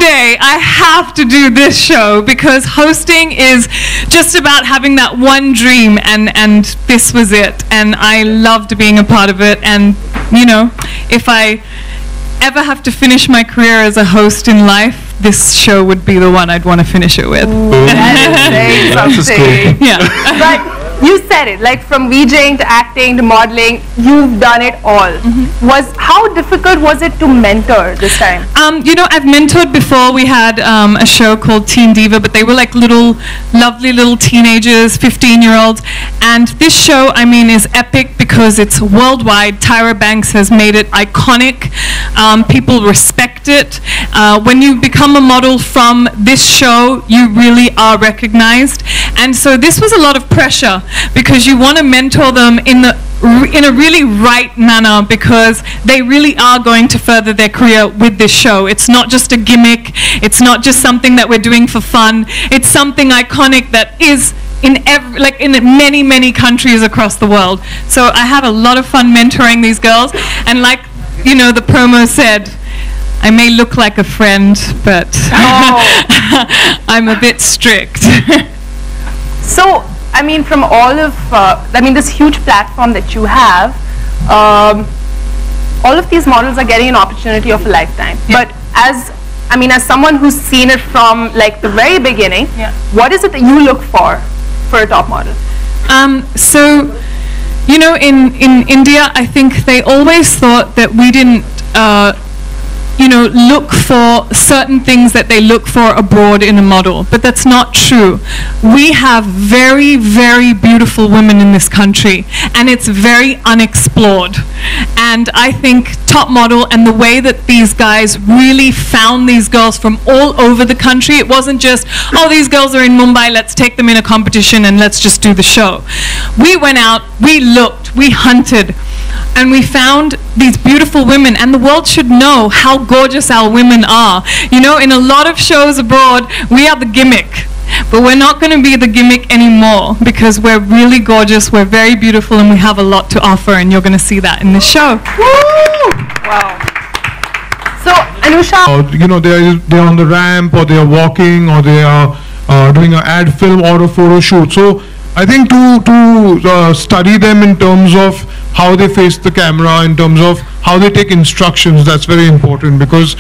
someday I have to do this show, because hosting is just about having that one dream, and this was it, and I loved being a part of it. And you know, if I ever have to finish my career as a host in life, this show would be the one I'd want to finish it with. Ooh, that is saying something. Yeah. But you said it, like from VJing to acting to modeling, you've done it all. How difficult was it to mentor this time? You know, I've mentored before. We had a show called Teen Diva, but they were like lovely little teenagers, 15-year-olds. And this show, I mean, is epic because it's worldwide. Tyra Banks has made it iconic. People respect it. When you become a model from this show, you really are recognized. And so this was a lot of pressure, because you want to mentor them in a really right manner, because they really are going to further their career with this show. It's not just a gimmick. It's not just something that we're doing for fun. It's something iconic that is in many countries across the world. So I have a lot of fun mentoring these girls, and like, you know, the promo said, I may look like a friend, but I'm a bit strict. So, I mean, from all of, this huge platform that you have, all of these models are getting an opportunity of a lifetime. Yeah. But as someone who's seen it from like the very beginning, what is it that you look for a top model? So, you know, in India, I think they always thought that we didn't, you know, look for certain things that they look for abroad in a model, but that's not true. We have very, very beautiful women in this country, and it's very unexplored. And I think Top Model and the way that these guys really found these girls from all over the country, it wasn't just, oh, these girls are in Mumbai, let's take them in a competition and let's just do the show. We went out, we looked, we hunted, and we found these beautiful women, and the world should know how gorgeous our women are. You know, in a lot of shows abroad, we are the gimmick, but we're not going to be the gimmick anymore, because we're really gorgeous, we're very beautiful, and we have a lot to offer, and you're going to see that in this show. Woo! Wow. So, Anusha, you know, they're on the ramp, or they are walking, or they are doing an ad film or a photo shoot. So I think to study them in terms of how they face the camera, in terms of how they take instructions, that's very important, because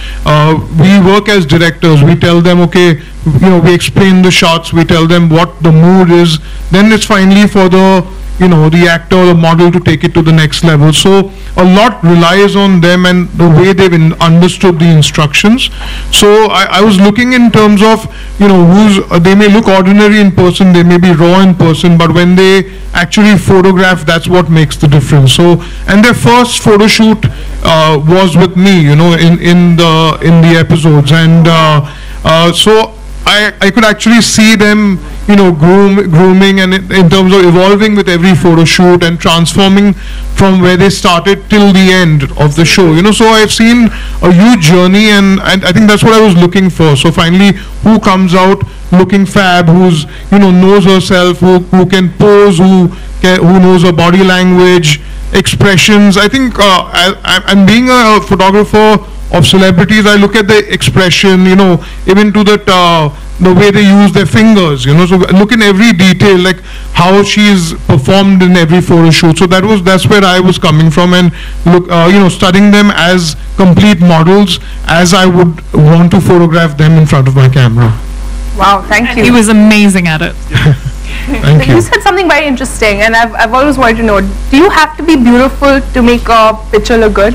we work as directors. We tell them, okay, you know, we explain the shots, we tell them what the mood is, then it's finally for the, you know, the actor or the model to take it to the next level. So a lot relies on them and the way they've understood the instructions. So I was looking in terms of, you know, they may look ordinary in person, they may be raw in person, but when they actually photograph, that's what makes the difference. So, and their first photo shoot was with me, you know, in the episodes, and so I could actually see them, you know, grooming and in terms of evolving with every photo shoot and transforming from where they started till the end of the show, you know. So I've seen a huge journey, and I think that's what I was looking for. So finally, who comes out looking fab, who's, you know, knows herself, who can pose, who knows her body language, expressions. I think and being a photographer of celebrities, I look at the expression, you know, even to that the way they use their fingers, you know. So look in every detail, like how she's performed in every photo shoot. So that's where I was coming from, and look, you know, studying them as complete models, as I would want to photograph them in front of my camera. Wow, thank you. He was amazing at it. Thank you. You said something very interesting, and I've always wanted to know, do you have to be beautiful to make a picture look good?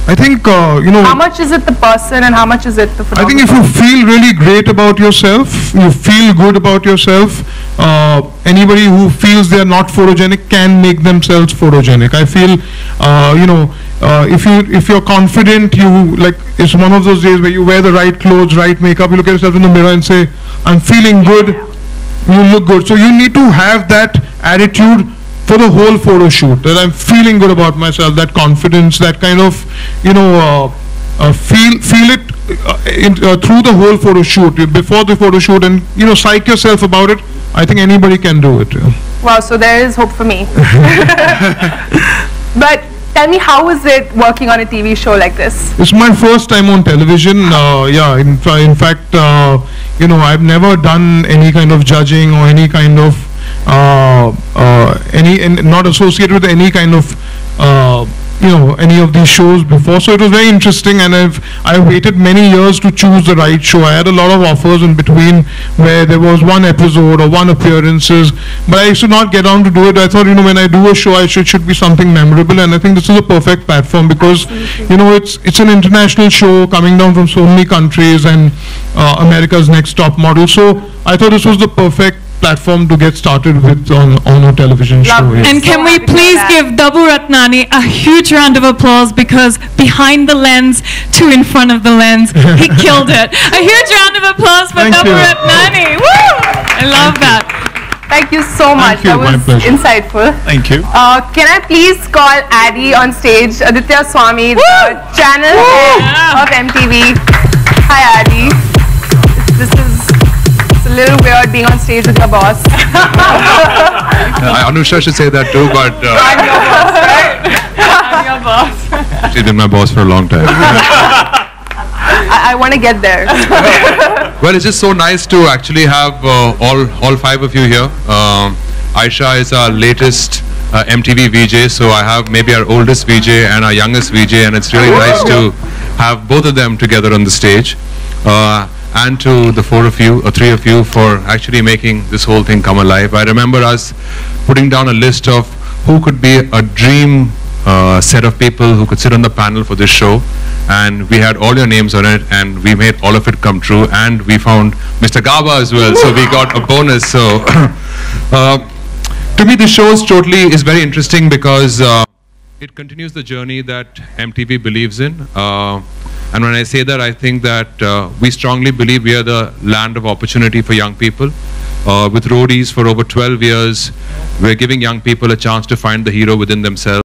I think, you know, how much is it the person and how much is it the photographer? I think if you feel really great about yourself, you feel good about yourself, anybody who feels they are not photogenic can make themselves photogenic. I feel, you know, if you're confident, it's one of those days where you wear the right clothes, right makeup, you look at yourself in the mirror and say, I'm feeling good, you look good. So you need to have that attitude for the whole photo shoot, that I'm feeling good about myself, that confidence, that kind of, you know, feel it through the whole photo shoot, before the photo shoot, and, you know, psych yourself about it. I think anybody can do it. Wow, so there is hope for me. But Tell me, how is it working on a TV show like this? It's my first time on television. Yeah, in fact, you know, I've never done any kind of judging or any kind of not associated with any kind of you know, any of these shows before. So it was very interesting, and I waited many years to choose the right show. I had a lot of offers in between where there was one episode or one appearances, but I used to not get on to do it. I thought, you know, when I do a show, I should be something memorable, and I think this is a perfect platform because, you know, it's an international show coming down from so many countries and America's Next Top Model. So I thought this was the perfect platform to get started with on a television show. Yes. And can we please give Dabu Ratnani a huge round of applause, because behind the lens to in front of the lens, he killed it. A huge round of applause for Dabu Ratnani. Woo! I love that. Thank you so much. Thank you. That was insightful. Thank you. Can I please call Addy on stage, Aditya Swami, the channel head of MTV. Hi Addy. This is a little weird being on stage with your boss. Anusha should say that too, but I'm your boss, right? I'm your boss. she's been my boss for a long time. I want to get there. Well, it's just so nice to actually have all five of you here. Aisha is our latest MTV VJ, so I have maybe our oldest VJ and our youngest VJ, and it's really nice to have both of them together on the stage. And to the three of you for actually making this whole thing come alive. I remember us putting down a list of who could be a dream set of people who could sit on the panel for this show, and we had all your names on it, and we made all of it come true, and we found Mr. Gaba as well, so we got a bonus. So to me, this show is very interesting because it continues the journey that MTV believes in. And when I say that, I think that we strongly believe we are the land of opportunity for young people. With Roadies for over 12 years, we're giving young people a chance to find the hero within themselves.